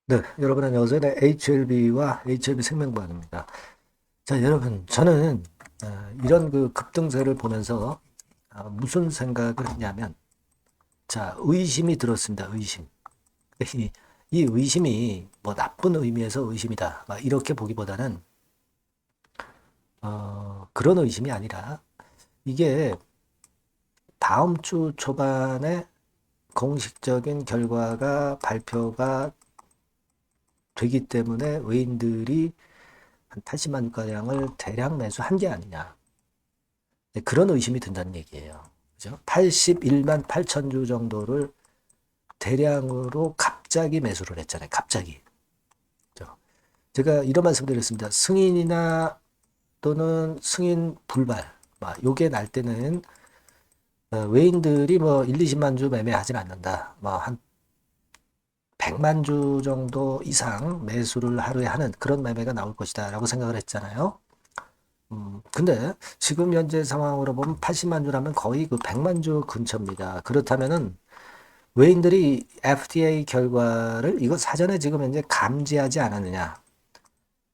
네, 여러분 안녕하세요. 네, HLB와 HLB 생명보험입니다. 자, 여러분, 저는 이런 그 급등세를 보면서 무슨 생각을 했냐면, 자, 의심이 들었습니다. 의심. 이, 이 의심이 뭐 나쁜 의미에서 의심이다. 막 이렇게 보기보다는 그런 의심이 아니라 이게 다음 주 초반에 공식적인 결과가 발표가 되기 때문에 외인들이 한 80만 가량을 대량 매수한 게 아니냐. 네, 그런 의심이 든다는 얘기예요. 그죠? 81만 8천 주 정도를 대량으로 갑자기 매수를 했잖아요. 갑자기. 그죠? 제가 이런 말씀 드렸습니다. 승인이나 또는 승인 불발, 요게 날 때는 외인들이 뭐 1, 20만 주 매매하진 않는다. 뭐 한 100만 주 정도 이상 매수를 하루에 하는 그런 매매가 나올 것이다 라고 생각을 했잖아요. 근데 지금 현재 상황으로 보면 80만 주라면 거의 그 100만 주 근처입니다. 그렇다면은 외인들이 FDA 결과를 이거 사전에 지금 현재 감지하지 않았느냐.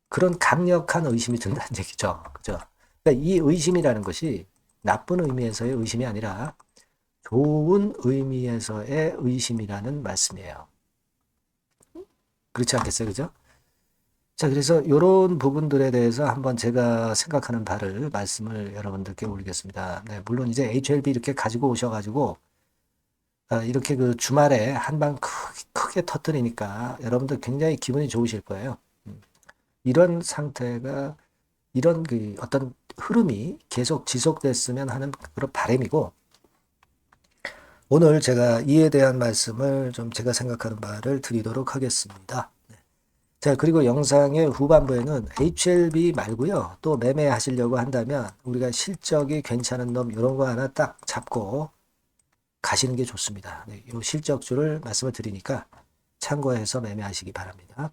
그런 강력한 의심이 든다는 얘기죠. 그죠? 그러니까 이 의심이라는 것이 나쁜 의미에서의 의심이 아니라 좋은 의미에서의 의심이라는 말씀이에요. 그렇지 않겠어요? 그죠? 자, 그래서 이런 부분들에 대해서 한번 제가 생각하는 바를 말씀을 여러분들께 올리겠습니다. 네, 물론 이제 HLB 이렇게 가지고 오셔가지고 이렇게 그 주말에 한방 크게 터뜨리니까 여러분들 굉장히 기분이 좋으실 거예요. 이런 상태가 이런 그 어떤 흐름이 계속 지속됐으면 하는 그런 바람이고 오늘 제가 이에 대한 말씀을 좀 제가 생각하는 바를 드리도록 하겠습니다. 자, 그리고 영상의 후반부에는 HLB 말고요. 또 매매하시려고 한다면 우리가 실적이 괜찮은 놈 이런 거 하나 딱 잡고 가시는 게 좋습니다. 네, 이 실적주를 말씀을 드리니까 참고해서 매매하시기 바랍니다.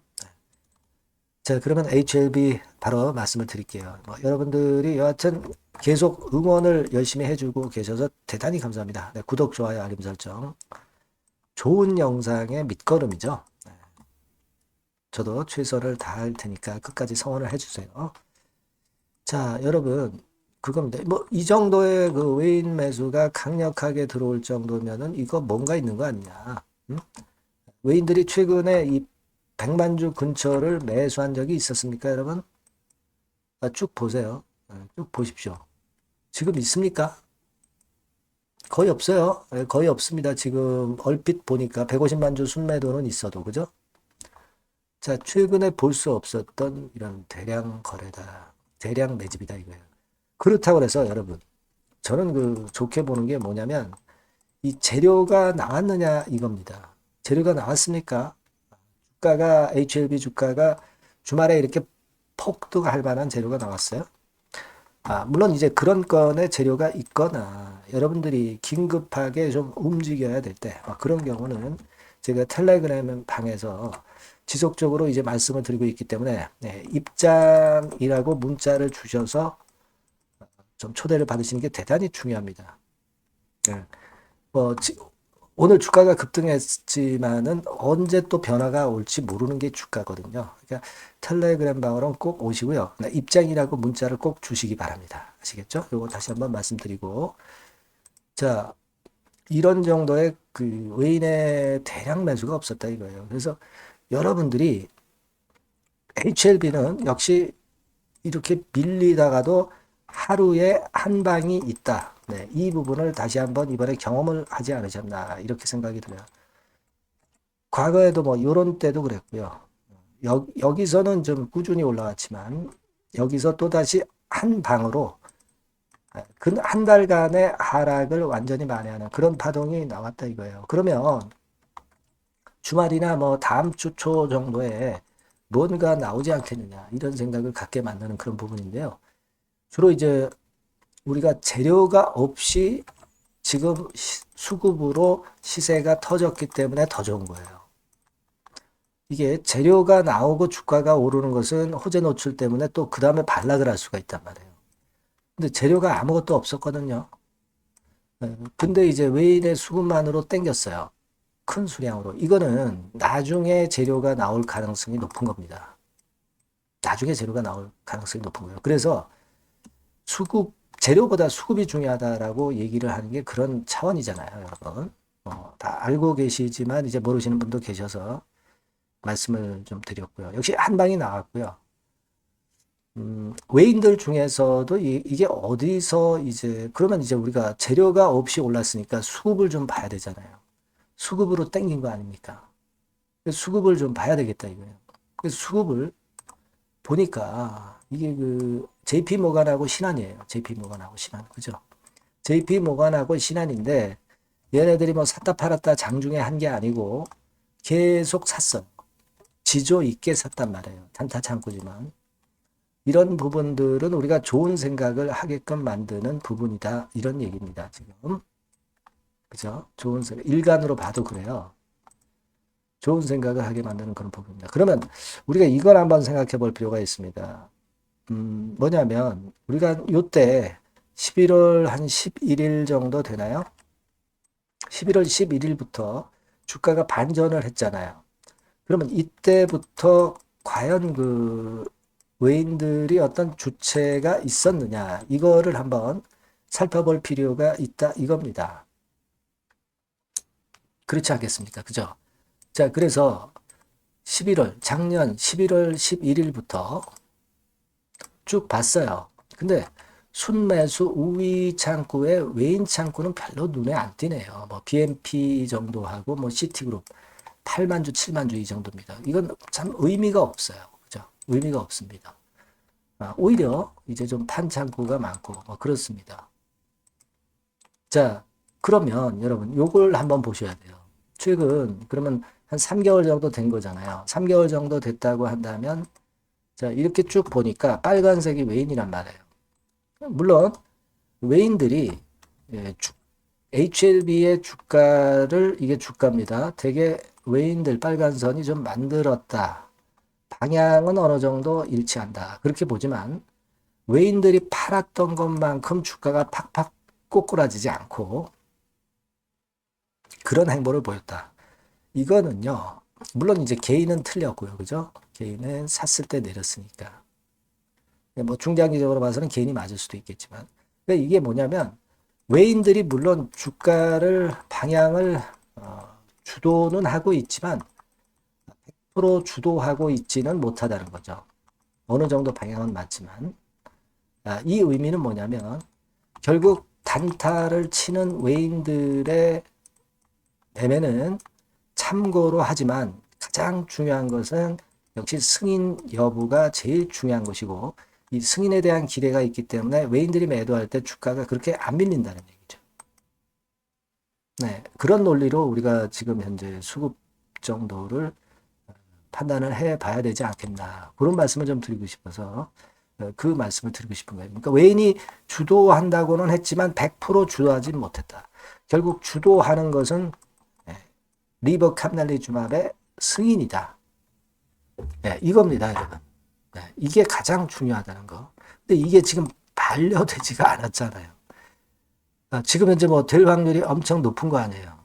자, 그러면 HLB 바로 말씀을 드릴게요. 뭐, 여러분들이 여하튼 계속 응원을 열심히 해주고 계셔서 대단히 감사합니다. 네, 구독, 좋아요, 알림 설정. 좋은 영상의 밑거름이죠. 저도 최선을 다할 테니까 끝까지 성원을 해주세요. 자, 여러분, 그겁니다. 뭐, 이 정도의 그 외인 매수가 강력하게 들어올 정도면은 이거 뭔가 있는 거 아니냐. 응? 외인들이 최근에 이 100만 주 근처를 매수한 적이 있었습니까, 여러분? 쭉 보세요. 쭉 보십시오. 지금 있습니까? 거의 없어요. 거의 없습니다. 지금 얼핏 보니까 150만 주 순매도는 있어도, 그죠? 자, 최근에 볼 수 없었던 이런 대량 거래다. 대량 매집이다, 이거예요. 그렇다고 해서 여러분, 저는 그 좋게 보는 게 뭐냐면, 이 재료가 나왔느냐, 이겁니다. 재료가 나왔습니까? 주가가, HLB 주가가 주말에 이렇게 폭등할 만한 재료가 나왔어요. 물론 이제 그런 건의 재료가 있거나 여러분들이 긴급하게 좀 움직여야 될 때, 그런 경우는 제가 텔레그램 방에서 지속적으로 이제 말씀을 드리고 있기 때문에 네, 입장이라고 문자를 주셔서 좀 초대를 받으시는 게 대단히 중요합니다. 네. 뭐 오늘 주가가 급등했지만은 언제 또 변화가 올지 모르는 게 주가거든요. 그러니까 텔레그램 방으로 꼭 오시고요. 네, 입장이라고 문자를 꼭 주시기 바랍니다. 아시겠죠? 이거 다시 한번 말씀드리고 자 이런 정도의 그 외인의 대량 매수가 없었다 이거예요. 그래서 여러분들이 HLB는 역시 이렇게 밀리다가도 하루에 한 방이 있다. 네, 이 부분을 다시 한번 이번에 경험을 하지 않으셨나 이렇게 생각이 들어요. 과거에도 뭐 요런 때도 그랬고요. 여기서는 좀 꾸준히 올라왔지만 여기서 또다시 한 방으로 그 한 달간의 하락을 완전히 만회하는 그런 파동이 나왔다 이거예요. 그러면 주말이나 뭐 다음 주 초 정도에 뭔가 나오지 않겠느냐 이런 생각을 갖게 만드는 그런 부분인데요. 주로 이제 우리가 재료가 없이 지금 수급으로 시세가 터졌기 때문에 더 좋은 거예요. 이게 재료가 나오고 주가가 오르는 것은 호재 노출 때문에 또 그 다음에 반락을 할 수가 있단 말이에요. 근데 재료가 아무것도 없었거든요. 근데 이제 외인의 수급만으로 땡겼어요. 큰 수량으로. 이거는 나중에 재료가 나올 가능성이 높은 겁니다. 나중에 재료가 나올 가능성이 높은 거예요. 그래서 재료보다 수급이 중요하다라고 얘기를 하는 게 그런 차원이잖아요, 여러분. 다 알고 계시지만 이제 모르시는 분도 계셔서 말씀을 좀 드렸고요. 역시 한 방이 나왔고요. 외인들 중에서도 이게 어디서 이제, 그러면 이제 우리가 재료가 없이 올랐으니까 수급을 좀 봐야 되잖아요. 수급으로 땡긴 거 아닙니까? 수급을 좀 봐야 되겠다 이거예요. 그래서 수급을 보니까 이게 그 JP 모간하고 신한이에요. JP 모간하고 신한. 그죠? JP 모간하고 신한인데 얘네들이 뭐 샀다 팔았다 장중에 한 게 아니고 계속 샀어. 지조 있게 샀단 말이에요. 단타 창고지만. 이런 부분들은 우리가 좋은 생각을 하게끔 만드는 부분이다. 이런 얘기입니다. 지금. 그죠? 좋은 생각. 일간으로 봐도 그래요. 좋은 생각을 하게 만드는 그런 부분입니다. 그러면 우리가 이걸 한번 생각해 볼 필요가 있습니다. 뭐냐면 우리가 요때 11월 한 11일 정도 되나요? 11월 11일부터 주가가 반전을 했잖아요. 그러면 이때부터 과연 그 외인들이 어떤 주체가 있었느냐 이거를 한번 살펴볼 필요가 있다 이겁니다. 그렇지 않겠습니까? 그죠? 자, 그래서 작년 11월 11일부터 쭉 봤어요. 근데 순매수 우위 창구에 외인 창구는 별로 눈에 안 띄네요. 뭐 BNP 정도 하고 뭐 시티그룹 8만 주, 7만 주 이 정도입니다. 이건 참 의미가 없어요. 그죠? 의미가 없습니다. 오히려 이제 좀 판 창구가 많고 뭐 그렇습니다. 자, 그러면 여러분 요걸 한번 보셔야 돼요. 최근 그러면 한 3개월 정도 된 거잖아요. 3개월 정도 됐다고 한다면 자, 이렇게 쭉 보니까 빨간색이 외인이란 말이에요. 물론 외인들이 HLB의 주가를 이게 주가입니다. 되게 외인들 빨간 선이 좀 만들었다. 방향은 어느 정도 일치한다. 그렇게 보지만 외인들이 팔았던 것만큼 주가가 팍팍 꼬꾸라지지 않고 그런 행보를 보였다. 이거는요. 물론 이제 개인은 틀렸고요. 그죠? 개인은 샀을 때 내렸으니까. 뭐 중장기적으로 봐서는 개인이 맞을 수도 있겠지만. 그러니까 이게 뭐냐면 외인들이 물론 주가를 방향을 주도는 하고 있지만 100% 주도하고 있지는 못하다는 거죠. 어느 정도 방향은 맞지만 이 의미는 뭐냐면 결국 단타를 치는 외인들의 매매는 참고로 하지만 가장 중요한 것은 역시 승인 여부가 제일 중요한 것이고 이 승인에 대한 기대가 있기 때문에 외인들이 매도할 때 주가가 그렇게 안 밀린다는 얘기죠. 네, 그런 논리로 우리가 지금 현재 수급 정도를 판단을 해 봐야 되지 않겠나 그런 말씀을 좀 드리고 싶어서 그 말씀을 드리고 싶은 거예요. 그러니까 외인이 주도한다고는 했지만 100% 주도하지 못했다. 결국 주도하는 것은 리버캄날리주맙의 승인이다. 네, 이겁니다, 여러분. 네, 이게 가장 중요하다는 거. 근데 이게 지금 반려되지가 않았잖아요. 지금 현재 뭐 될 확률이 엄청 높은 거 아니에요.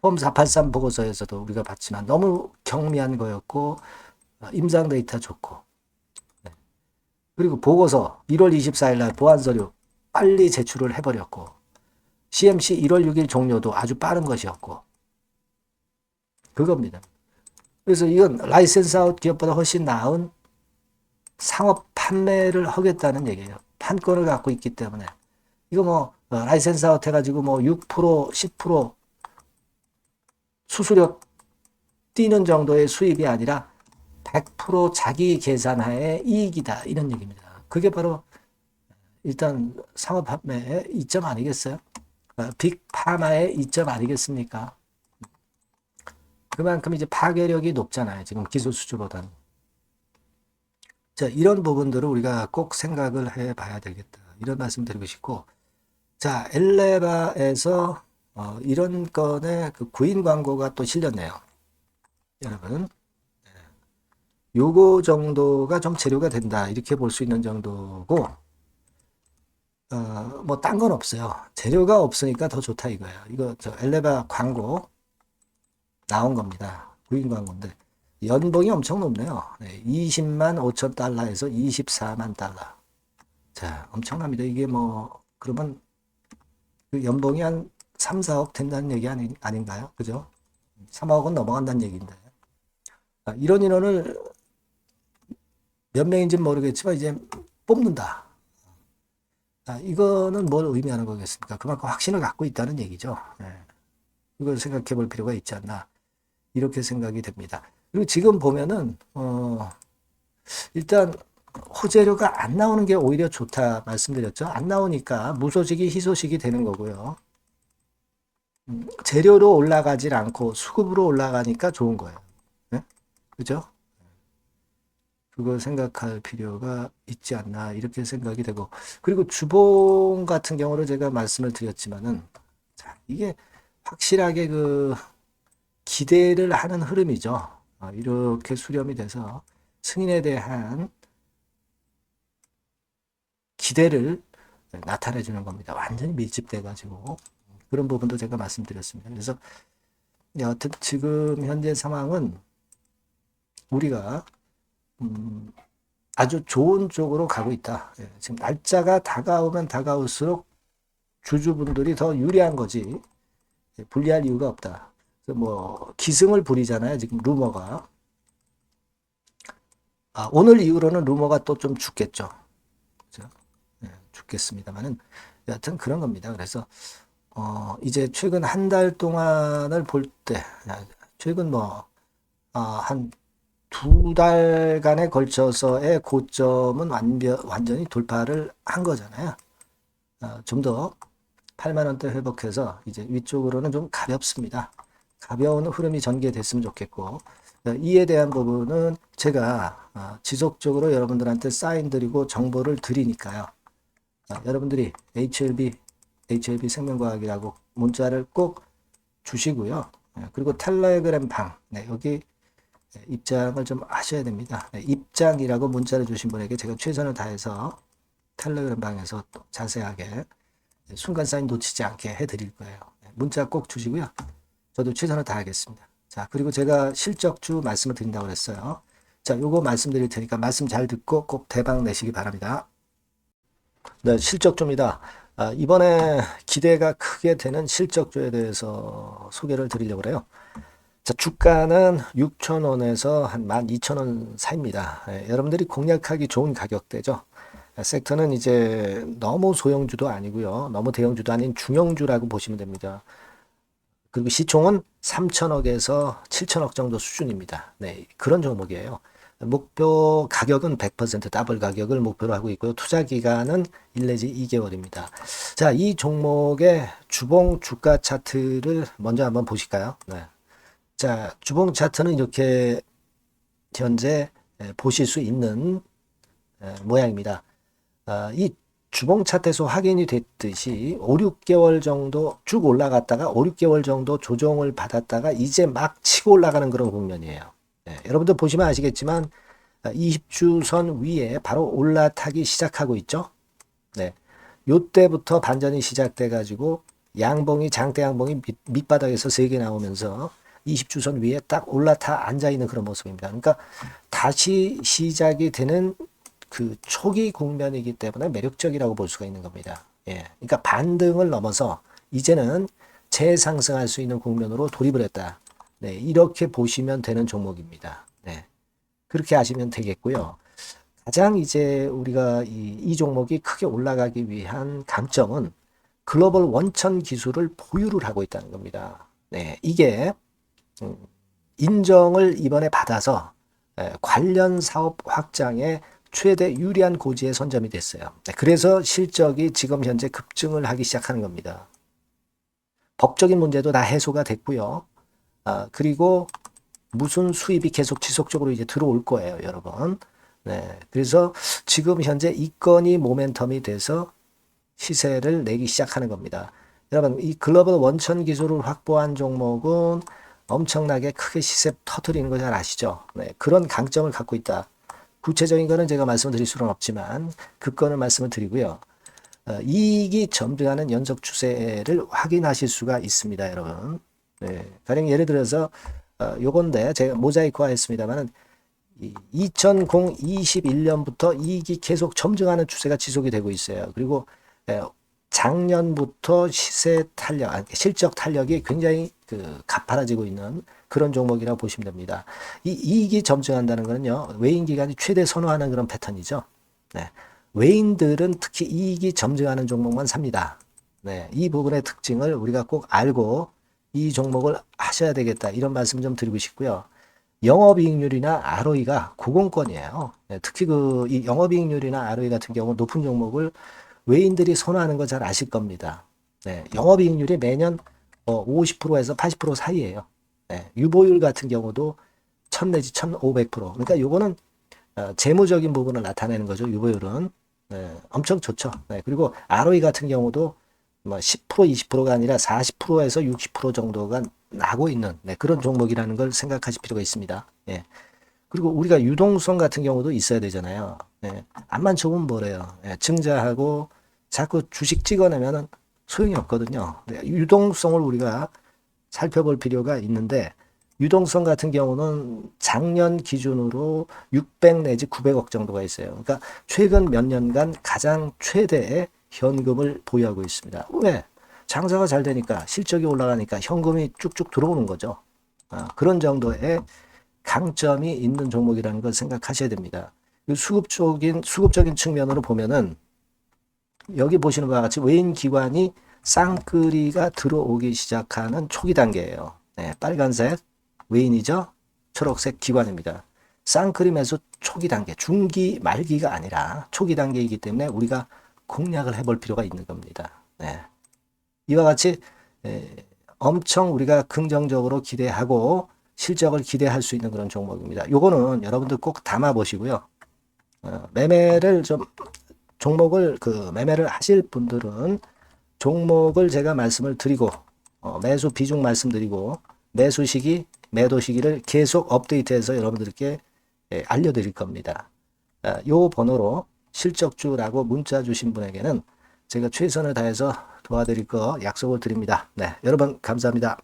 폼 483 보고서에서도 우리가 봤지만 너무 경미한 거였고 임상 데이터 좋고 네. 그리고 보고서 1월 24일 날 보안 서류 빨리 제출을 해버렸고 CMC 1월 6일 종료도 아주 빠른 것이었고 그겁니다. 그래서 이건 라이센스 아웃 기업보다 훨씬 나은 상업 판매를 하겠다는 얘기예요. 판권을 갖고 있기 때문에. 이거 뭐 라이센스 아웃 해가지고 뭐 6%, 10% 수수료 뛰는 정도의 수입이 아니라 100% 자기 계산하에 이익이다. 이런 얘기입니다. 그게 바로 일단 상업 판매의 이점 아니겠어요? 빅파마의 이점 아니겠습니까? 그만큼 이제 파괴력이 높잖아요. 지금 기술 수주보다는. 자, 이런 부분들을 우리가 꼭 생각을 해 봐야 되겠다. 이런 말씀 드리고 싶고. 자, 엘레바에서 이런 건에 그 구인 광고가 또 실렸네요. 여러분. 요거 정도가 좀 재료가 된다. 이렇게 볼 수 있는 정도고, 뭐, 딴 건 없어요. 재료가 없으니까 더 좋다 이거예요. 이거, 엘레바 광고. 나온 겁니다. 구인 광고인데 연봉이 엄청 높네요. 네, 20만 5천 달러에서 24만 달러. 자, 엄청납니다. 이게 뭐 그러면 그 연봉이 한 3, 4억 된다는 얘기 아닌가요? 그죠? 3억은 넘어간다는 얘기인데. 이런 인원을 몇 명인지 모르겠지만 이제 뽑는다. 이거는 뭘 의미하는 거겠습니까? 그만큼 확신을 갖고 있다는 얘기죠. 네. 이걸 생각해 볼 필요가 있지 않나. 이렇게 생각이 됩니다. 그리고 지금 보면은, 일단 호재료가 안 나오는 게 오히려 좋다 말씀드렸죠. 안 나오니까 무소식이 희소식이 되는 거고요. 재료로 올라가질 않고 수급으로 올라가니까 좋은 거예요. 네? 그죠? 그걸 생각할 필요가 있지 않나 이렇게 생각이 되고 그리고 주봉 같은 경우를 제가 말씀을 드렸지만은 자, 이게 확실하게 그 기대를 하는 흐름이죠. 이렇게 수렴이 돼서 승인에 대한 기대를 나타내 주는 겁니다. 완전히 밀집돼 가지고 그런 부분도 제가 말씀드렸습니다. 그래서 여하튼 지금 현재 상황은 우리가 아주 좋은 쪽으로 가고 있다. 예, 지금 날짜가 다가오면 다가올수록 주주분들이 더 유리한 거지 불리할 이유가 없다. 뭐 기승을 부리잖아요. 지금 루머가. 오늘 이후로는 루머가 또 좀 죽겠죠. 그죠? 예, 죽겠습니다만은 여하튼 그런 겁니다. 그래서 이제 최근 한 달 동안을 볼 때 최근 한 두 달간에 걸쳐서의 고점은 완전히 돌파를 한 거잖아요. 좀 더 8만 원대 회복해서 이제 위쪽으로는 좀 가볍습니다. 가벼운 흐름이 전개됐으면 좋겠고 이에 대한 부분은 제가 지속적으로 여러분들한테 사인 드리고 정보를 드리니까요. 여러분들이 HLB 생명과학이라고 문자를 꼭 주시고요. 그리고 텔레그램 방 여기 입장을 좀 하셔야 됩니다. 입장이라고 문자를 주신 분에게 제가 최선을 다해서 텔레그램 방에서 또 자세하게 순간 사인 놓치지 않게 해드릴 거예요. 문자 꼭 주시고요. 저도 최선을 다하겠습니다. 자, 그리고 제가 실적주 말씀을 드린다고 그랬어요. 자, 요거 말씀드릴 테니까 말씀 잘 듣고 꼭 대박 내시기 바랍니다. 네, 실적주입니다. 이번에 기대가 크게 되는 실적주에 대해서 소개를 드리려고 그래요. 자, 주가는 6,000원에서 한 12,000원 사이입니다. 여러분들이 공략하기 좋은 가격대죠. 섹터는 이제 너무 소형주도 아니고요. 너무 대형주도 아닌 중형주라고 보시면 됩니다. 그리고 시총은 3천억에서 7천억 정도 수준입니다. 네, 그런 종목이에요. 목표 가격은 100% 더블 가격을 목표로 하고 있고요. 투자 기간은 1 내지 2개월입니다. 자, 이 종목의 주봉 주가 차트를 먼저 한번 보실까요? 네. 자, 주봉 차트는 이렇게 현재 보실 수 있는 모양입니다. 이 주봉 차트에서 확인이 됐듯이 5, 6개월 정도 쭉 올라갔다가 5, 6개월 정도 조정을 받았다가 이제 막 치고 올라가는 그런 국면이에요. 여러분들 보시면 아시겠지만 20주선 위에 바로 올라타기 시작하고 있죠. 네. 요때부터 반전이 시작돼 가지고 양봉이 장대 양봉이 밑바닥에서 3개 나오면서 20주선 위에 딱 올라타 앉아 있는 그런 모습입니다. 그러니까 다시 시작이 되는 그 초기 국면이기 때문에 매력적이라고 볼 수가 있는 겁니다. 예. 그러니까 반등을 넘어서 이제는 재상승할 수 있는 국면으로 돌입을 했다. 네. 이렇게 보시면 되는 종목입니다. 네. 그렇게 아시면 되겠고요. 가장 이제 우리가 이 종목이 크게 올라가기 위한 강점은 글로벌 원천 기술을 보유를 하고 있다는 겁니다. 네. 이게 인정을 이번에 받아서 관련 사업 확장에 최대 유리한 고지에 선점이 됐어요. 그래서 실적이 지금 현재 급증을 하기 시작하는 겁니다. 법적인 문제도 다 해소가 됐고요. 그리고 무슨 수입이 계속 지속적으로 이제 들어올 거예요, 여러분. 네, 그래서 지금 현재 이 건이 모멘텀이 돼서 시세를 내기 시작하는 겁니다. 여러분, 이 글로벌 원천 기술을 확보한 종목은 엄청나게 크게 시세 터뜨리는 거 잘 아시죠? 네, 그런 강점을 갖고 있다. 구체적인 거는 제가 말씀을 드릴 수는 없지만 그 건을 말씀을 드리고요. 이익이 점등하는 연속 추세를 확인하실 수가 있습니다, 여러분. 네, 가령 예를 들어서 요건데 제가 모자이크화 했습니다만은 2021년부터 이익이 계속 점증하는 추세가 지속이 되고 있어요. 그리고 작년부터 시세 탄력, 실적 탄력이 굉장히 가파라지고 있는 그런 종목이라고 보시면 됩니다. 이 이익이 점증한다는 거는요, 외인 기관이 최대 선호하는 그런 패턴이죠. 네. 외인들은 특히 이익이 점증하는 종목만 삽니다. 네. 이 부분의 특징을 우리가 꼭 알고 이 종목을 하셔야 되겠다. 이런 말씀 좀 드리고 싶고요. 영업이익률이나 ROE가 고공권이에요. 네, 특히 이 영업이익률이나 ROE 같은 경우 높은 종목을 외인들이 선호하는 거 잘 아실 겁니다. 네, 영업이익률이 매년 50%에서 80% 사이에요. 네, 유보율 같은 경우도 1000 내지 1500%. 그러니까 요거는 재무적인 부분을 나타내는 거죠. 유보율은. 네, 엄청 좋죠. 네, 그리고 ROE 같은 경우도 뭐 10%, 20%가 아니라 40%에서 60% 정도가 나고 있는 그런 종목이라는 걸 생각하실 필요가 있습니다. 예. 그리고 우리가 유동성 같은 경우도 있어야 되잖아요. 예. 암만 좋으면 뭐래요. 예. 증자하고 자꾸 주식 찍어내면은 소용이 없거든요. 유동성을 우리가 살펴볼 필요가 있는데 유동성 같은 경우는 작년 기준으로 600 내지 900억 정도가 있어요. 그러니까 최근 몇 년간 가장 최대의 현금을 보유하고 있습니다. 왜? 장사가 잘 되니까 실적이 올라가니까 현금이 쭉쭉 들어오는 거죠. 그런 정도의 강점이 있는 종목이라는 걸 생각하셔야 됩니다. 수급적인 측면으로 보면은 여기 보시는 바와 같이 외인 기관이 쌍끌이가 들어오기 시작하는 초기 단계예요. 네, 빨간색 외인이죠. 초록색 기관입니다. 쌍끌이 매수 초기 단계, 중기 말기가 아니라 초기 단계이기 때문에 우리가 공략을 해볼 필요가 있는 겁니다. 네. 이와 같이 엄청 우리가 긍정적으로 기대하고 실적을 기대할 수 있는 그런 종목입니다. 요거는 여러분들 꼭 담아 보시고요. 매매를 좀 종목을 매매를 하실 분들은 종목을 제가 말씀을 드리고 매수 비중 말씀드리고 매수 시기, 매도 시기를 계속 업데이트해서 여러분들께 알려드릴 겁니다. 요 번호로 실적주라고 문자 주신 분에게는 제가 최선을 다해서 도와드릴 거 약속을 드립니다. 네, 여러분 감사합니다.